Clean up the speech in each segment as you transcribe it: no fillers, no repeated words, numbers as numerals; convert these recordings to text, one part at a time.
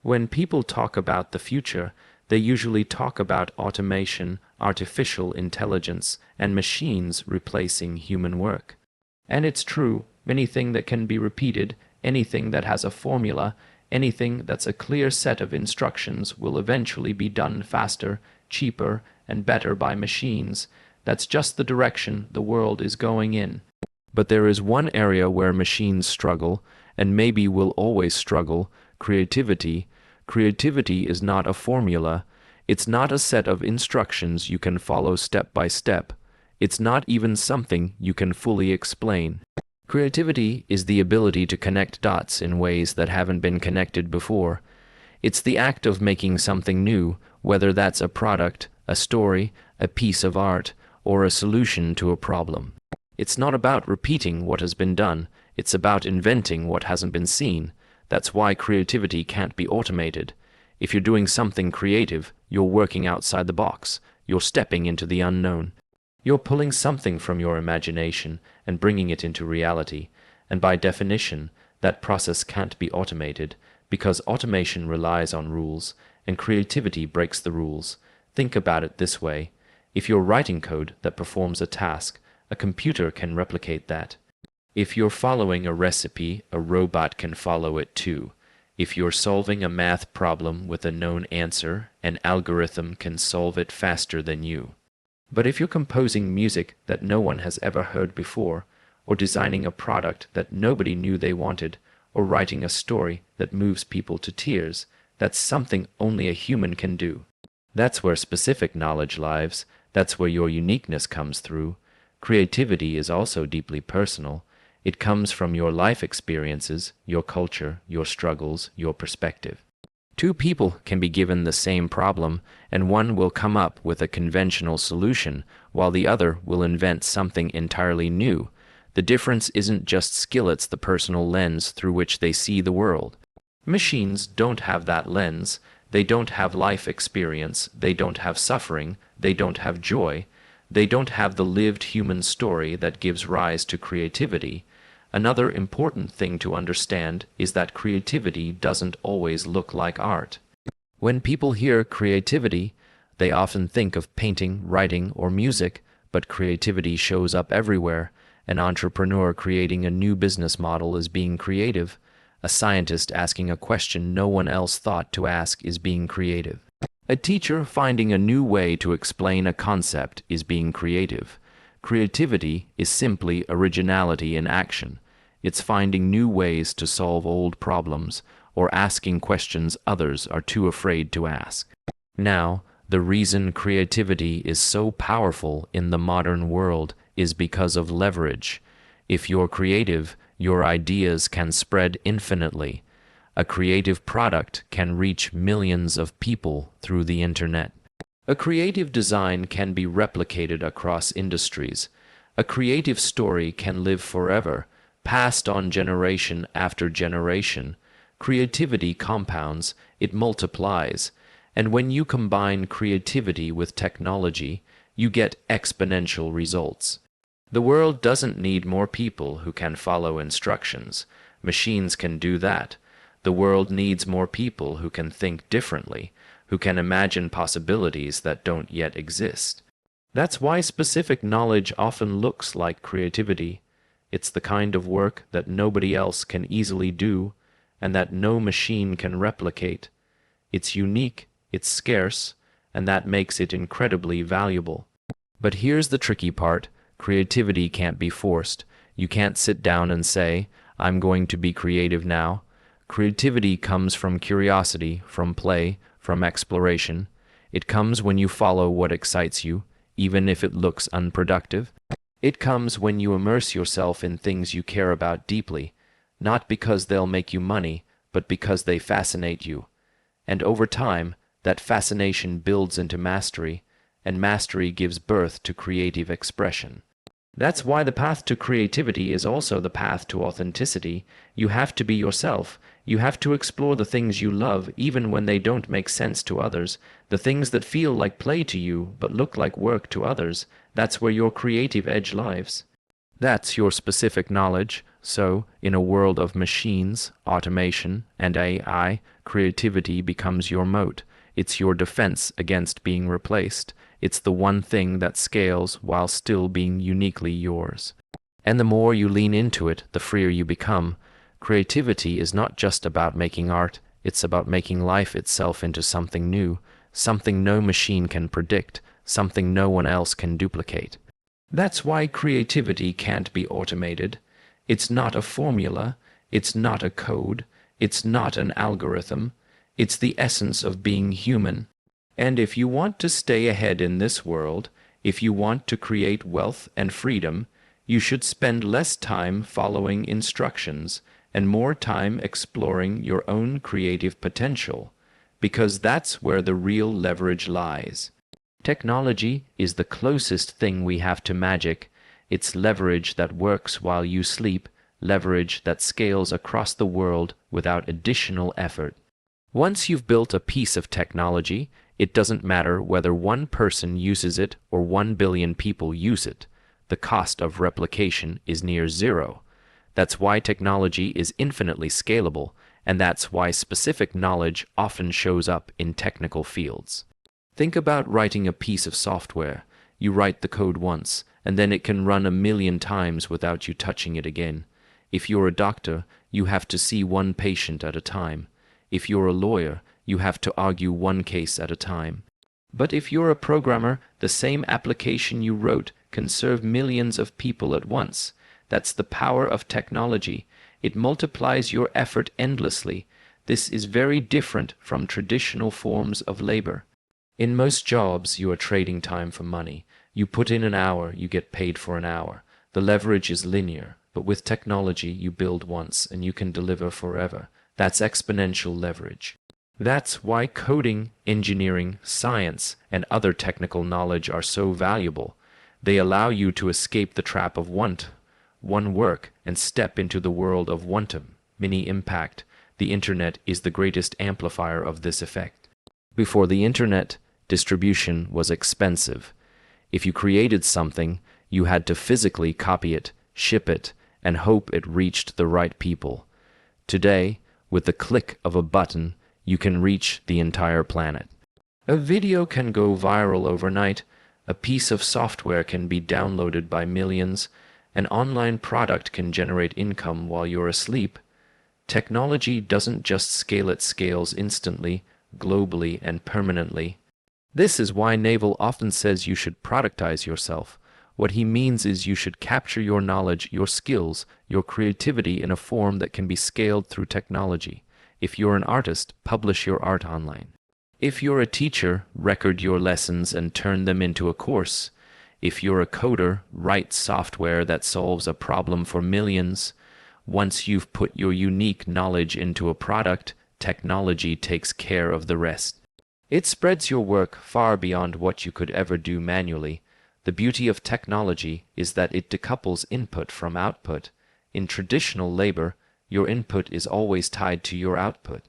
When people talk about the future, they usually talk about automation, artificial intelligence, and machines replacing human work. And it's true, anything that can be repeated, anything that has a formula, anything that's a clear set of instructions will eventually be done faster, cheaper, and better by machines. That's just the direction the world is going in. But there is one area where machines struggle, and maybe will always struggle: creativity. Creativity is not a formula. It's not a set of instructions you can follow step by step. It's not even something you can fully explain. Creativity is the ability to connect dots in ways that haven't been connected before. It's the act of making something new, whether that's a product, a story, a piece of art, or a solution to a problem. It's not about repeating what has been done. It's about inventing what hasn't been seen. That's why creativity can't be automated. If you're doing something creative, you're working outside the box. You're stepping into the unknown. You're pulling something from your imagination and bringing it into reality. And by definition, that process can't be automated, because automation relies on rules, and creativity breaks the rules. Think about it this way. If you're writing code that performs a task, a computer can replicate that. If you're following a recipe, a robot can follow it too. If you're solving a math problem with a known answer, an algorithm can solve it faster than you. But if you're composing music that no one has ever heard before, or designing a product that nobody knew they wanted, or writing a story that moves people to tears, that's something only a human can do. That's where specific knowledge lives. That's where your uniqueness comes through. Creativity is also deeply personal. It comes from your life experiences, your culture, your struggles, your perspective. Two people can be given the same problem, and one will come up with a conventional solution, while the other will invent something entirely new. The difference isn't just skill, it's the personal lens through which they see the world. Machines don't have that lens. They don't have life experience. They don't have suffering. They don't have joy. They don't have the lived human story that gives rise to creativity. Another important thing to understand is that creativity doesn't always look like art. When people hear creativity, they often think of painting, writing, or music, but creativity shows up everywhere. An entrepreneur creating a new business model is being creative. A scientist asking a question no one else thought to ask is being creative. A teacher finding a new way to explain a concept is being creative. Creativity is simply originality in action. It's finding new ways to solve old problems, or asking questions others are too afraid to ask. Now, the reason creativity is so powerful in the modern world is because of leverage. If you're creative, your ideas can spread infinitely. A creative product can reach millions of people through the internet. A creative design can be replicated across industries. A creative story can live forever, passed on generation after generation. Creativity compounds, it multiplies, and when you combine creativity with technology, you get exponential results. The world doesn't need more people who can follow instructions. Machines can do that. The world needs more people who can think differently, who can imagine possibilities that don't yet exist. That's why specific knowledge often looks like creativity. It's the kind of work that nobody else can easily do, and that no machine can replicate. It's unique, it's scarce, and that makes it incredibly valuable. But here's the tricky part. Creativity can't be forced. You can't sit down and say, I'm going to be creative now. Creativity comes from curiosity, from play, from exploration. It comes when you follow what excites you, even if it looks unproductive. It comes when you immerse yourself in things you care about deeply, not because they'll make you money, but because they fascinate you. And over time, that fascination builds into mastery, and mastery gives birth to creative expression. That's why the path to creativity is also the path to authenticity. You have to be yourself. You have to explore the things you love, even when they don't make sense to others. The things that feel like play to you, but look like work to others. That's where your creative edge lies. That's your specific knowledge. So, in a world of machines, automation, and AI, creativity becomes your moat. It's your defense against being replaced. It's the one thing that scales while still being uniquely yours. And the more you lean into it, the freer you become. Creativity is not just about making art, it's about making life itself into something new, something no machine can predict, something no one else can duplicate. That's why creativity can't be automated. It's not a formula, it's not a code, it's not an algorithm. It's the essence of being human. And if you want to stay ahead in this world, if you want to create wealth and freedom, you should spend less time following instructions and more time exploring your own creative potential, because that's where the real leverage lies. Technology is the closest thing we have to magic. It's leverage that works while you sleep, leverage that scales across the world without additional effort. Once you've built a piece of technology, it doesn't matter whether one person uses it or 1 billion people use it. The cost of replication is near zero. That's why technology is infinitely scalable, and that's why specific knowledge often shows up in technical fields. Think about writing a piece of software. You write the code once, and then it can run 1,000,000 times without you touching it again. If you're a doctor, you have to see one patient at a time. If you're a lawyer, you have to argue one case at a time. But if you're a programmer, the same application you wrote can serve millions of people at once. That's the power of technology. It multiplies your effort endlessly. This is very different from traditional forms of labor. In most jobs, you are trading time for money. You put in an hour, you get paid for an hour. The leverage is linear, but with technology, you build once and you can deliver forever. That's exponential leverage. That's why coding, engineering, science, and other technical knowledge are so valuable. They allow you to escape the trap of want, one work, and step into the world of wantum, mini impact. The internet is the greatest amplifier of this effect. Before the internet, distribution was expensive. If you created something, you had to physically copy it, ship it, and hope it reached the right people. Today, with the click of a button, you can reach the entire planet. A video can go viral overnight. A piece of software can be downloaded by millions. An online product can generate income while you're asleep. Technology doesn't just scale, it scales instantly, globally, and permanently. This is why Naval often says you should productize yourself. What he means is you should capture your knowledge, your skills, your creativity in a form that can be scaled through technology. If you're an artist, publish your art online. If you're a teacher, record your lessons and turn them into a course. If you're a coder, write software that solves a problem for millions. Once you've put your unique knowledge into a product, technology takes care of the rest. It spreads your work far beyond what you could ever do manually. The beauty of technology is that it decouples input from output. In traditional labor, your input is always tied to your output.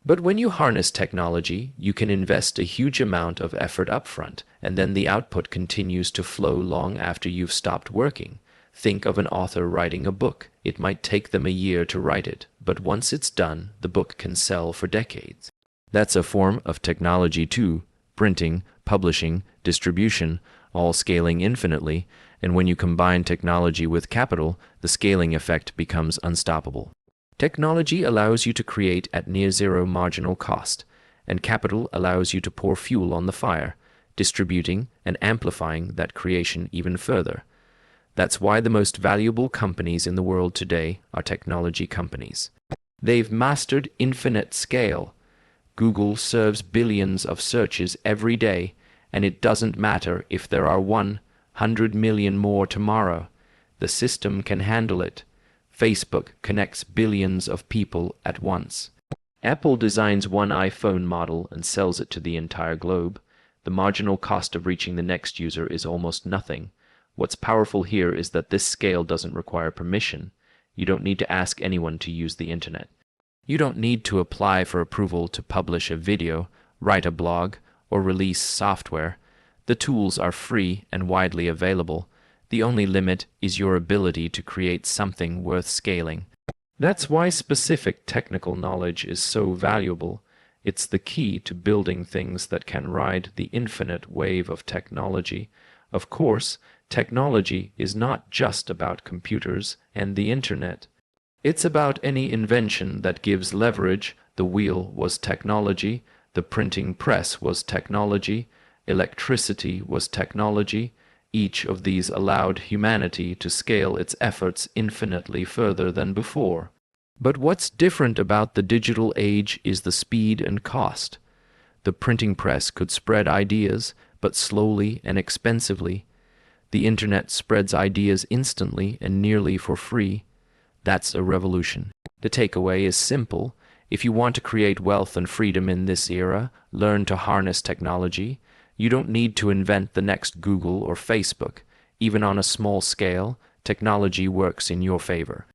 But when you harness technology, you can invest a huge amount of effort upfront, and then the output continues to flow long after you've stopped working. Think of an author writing a book. It might take them a year to write it, but once it's done, the book can sell for decades. That's a form of technology too: printing, publishing, distribution, all scaling infinitely, and when you combine technology with capital, the scaling effect becomes unstoppable. Technology allows you to create at near zero marginal cost, and capital allows you to pour fuel on the fire, distributing and amplifying that creation even further. That's why the most valuable companies in the world today are technology companies. They've mastered infinite scale. Google serves billions of searches every day, and it doesn't matter if there are 100 million more tomorrow. The system can handle it. Facebook connects billions of people at once. Apple designs one iPhone model and sells it to the entire globe. The marginal cost of reaching the next user is almost nothing. What's powerful here is that this scale doesn't require permission. You don't need to ask anyone to use the internet. You don't need to apply for approval to publish a video, write a blog, or release software. The tools are free and widely available. The only limit is your ability to create something worth scaling. That's why specific technical knowledge is so valuable. It's the key to building things that can ride the infinite wave of technology. Of course, technology is not just about computers and the internet. It's about any invention that gives leverage. The wheel was technology, the printing press was technology, electricity was technology. Each of these allowed humanity to scale its efforts infinitely further than before. But what's different about the digital age is the speed and cost. The printing press could spread ideas, but slowly and expensively. The internet spreads ideas instantly and nearly for free. That's a revolution. The takeaway is simple. If you want to create wealth and freedom in this era, learn to harness technology. You don't need to invent the next Google or Facebook. Even on a small scale, technology works in your favor.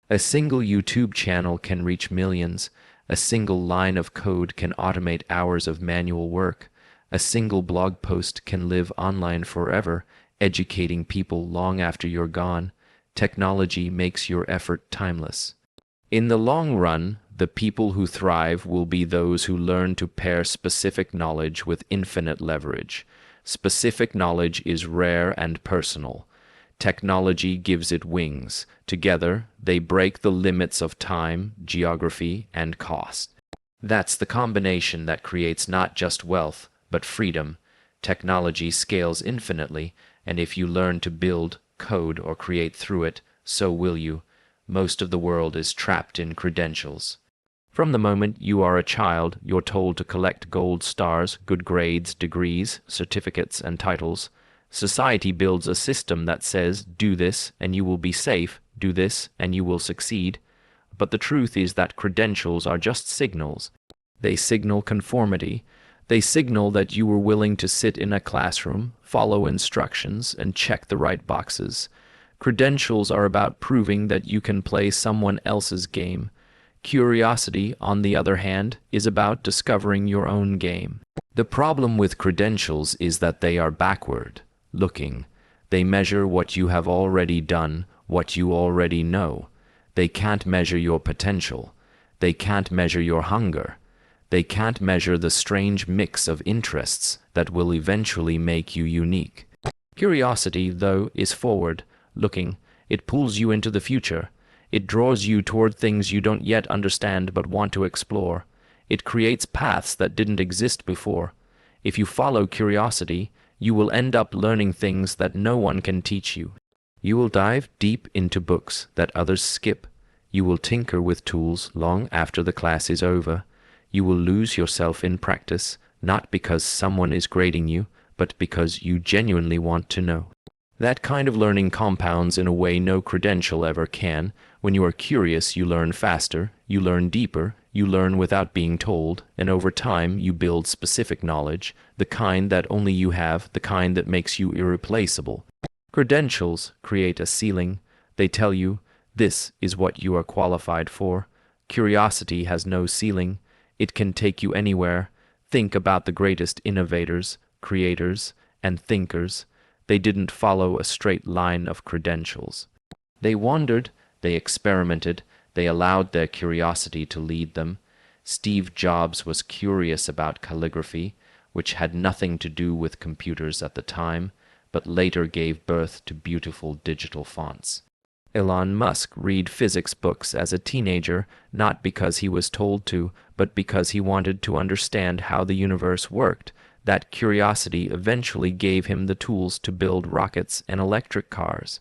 A single YouTube channel can reach millions. A single line of code can automate hours of manual work. A single blog post can live online forever, educating people long after you're gone. Technology makes your effort timeless. In the long run, the people who thrive will be those who learn to pair specific knowledge with infinite leverage. Specific knowledge is rare and personal. Technology gives it wings. Together, they break the limits of time, geography, and cost. That's the combination that creates not just wealth, but freedom. Technology scales infinitely, and if you learn to build, code, or create through it, so will you. Most of the world is trapped in credentials. From the moment you are a child, you're told to collect gold stars, good grades, degrees, certificates, and titles. Society builds a system that says, do this and you will be safe, do this and you will succeed. But the truth is that credentials are just signals. They signal conformity. They signal that you were willing to sit in a classroom, follow instructions, and check the right boxes. Credentials are about proving that you can play someone else's game. Curiosity, on the other hand, is about discovering your own game. The problem with credentials is that they are backward looking. They measure what you have already done, what you already know. They can't measure your potential. They can't measure your hunger. They can't measure the strange mix of interests that will eventually make you unique. Curiosity, though, is forward-looking. It pulls you into the future. It draws you toward things you don't yet understand but want to explore. It creates paths that didn't exist before. If you follow curiosity, you will end up learning things that no one can teach you. You will dive deep into books that others skip. You will tinker with tools long after the class is over. You will lose yourself in practice, not because someone is grading you, but because you genuinely want to know. That kind of learning compounds in a way no credential ever can. When you are curious, you learn faster, you learn deeper, you learn without being told, and over time you build specific knowledge, the kind that only you have, the kind that makes you irreplaceable. Credentials create a ceiling. They tell you, this is what you are qualified for. Curiosity has no ceiling. It can take you anywhere. Think about the greatest innovators, creators, and thinkers. They didn't follow a straight line of credentials. They wandered, they experimented, they allowed their curiosity to lead them. Steve Jobs was curious about calligraphy, which had nothing to do with computers at the time, but later gave birth to beautiful digital fonts. Elon Musk read physics books as a teenager, not because he was told to, but because he wanted to understand how the universe worked. That curiosity eventually gave him the tools to build rockets and electric cars.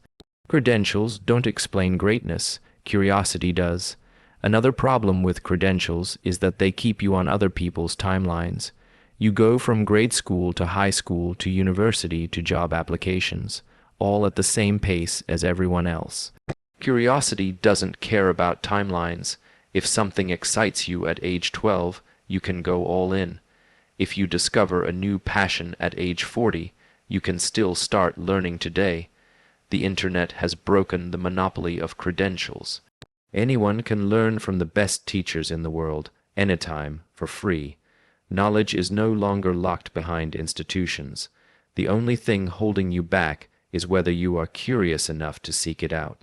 Credentials don't explain greatness, curiosity does. Another problem with credentials is that they keep you on other people's timelines. You go from grade school to high school to university to job applications, all at the same pace as everyone else. Curiosity doesn't care about timelines. If something excites you at age 12, you can go all in. If you discover a new passion at age 40, you can still start learning today. The internet has broken the monopoly of credentials. Anyone can learn from the best teachers in the world, anytime, for free. Knowledge is no longer locked behind institutions. The only thing holding you back is whether you are curious enough to seek it out.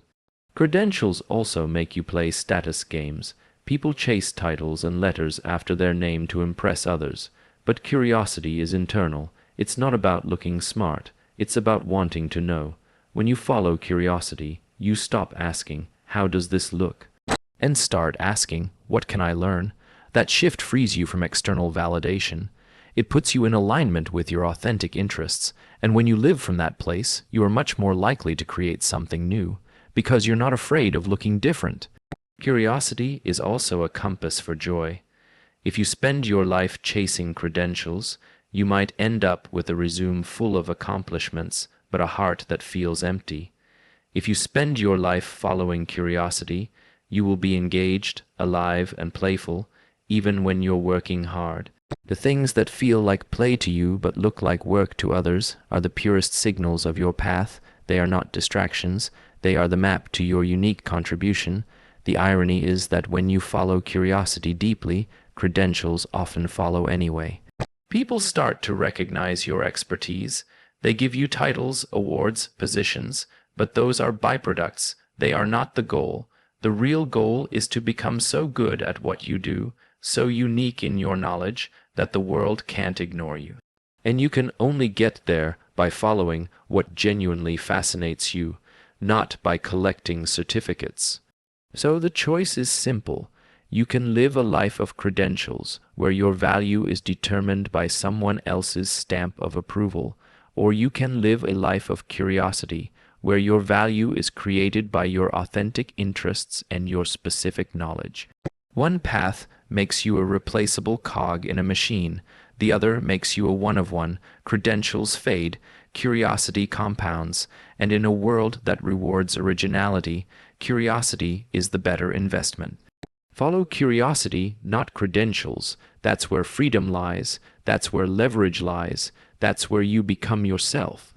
Credentials also make you play status games. People chase titles and letters after their name to impress others, but curiosity is internal. It's not about looking smart, it's about wanting to know. When you follow curiosity, you stop asking, "How does this look?" and start asking, "What can I learn?" That shift frees you from external validation. It puts you in alignment with your authentic interests, and when you live from that place, you are much more likely to create something new, because you're not afraid of looking different. Curiosity is also a compass for joy. If you spend your life chasing credentials, you might end up with a resume full of accomplishments, but a heart that feels empty. If you spend your life following curiosity, you will be engaged, alive, and playful, even when you're working hard. The things that feel like play to you but look like work to others are the purest signals of your path. They are not distractions. They are the map to your unique contribution. The irony is that when you follow curiosity deeply, credentials often follow anyway. People start to recognize your expertise. They give you titles, awards, positions, but those are byproducts. They are not the goal. The real goal is to become so good at what you do, so unique in your knowledge, that the world can't ignore you. And you can only get there by following what genuinely fascinates you, not by collecting certificates. So the choice is simple. You can live a life of credentials, where your value is determined by someone else's stamp of approval, or you can live a life of curiosity, where your value is created by your authentic interests and your specific knowledge. One path makes you a replaceable cog in a machine. The other makes you a one-of-one. Credentials fade, curiosity compounds, and in a world that rewards originality, curiosity is the better investment. Follow curiosity, not credentials. That's where freedom lies. That's where leverage lies. That's where you become yourself.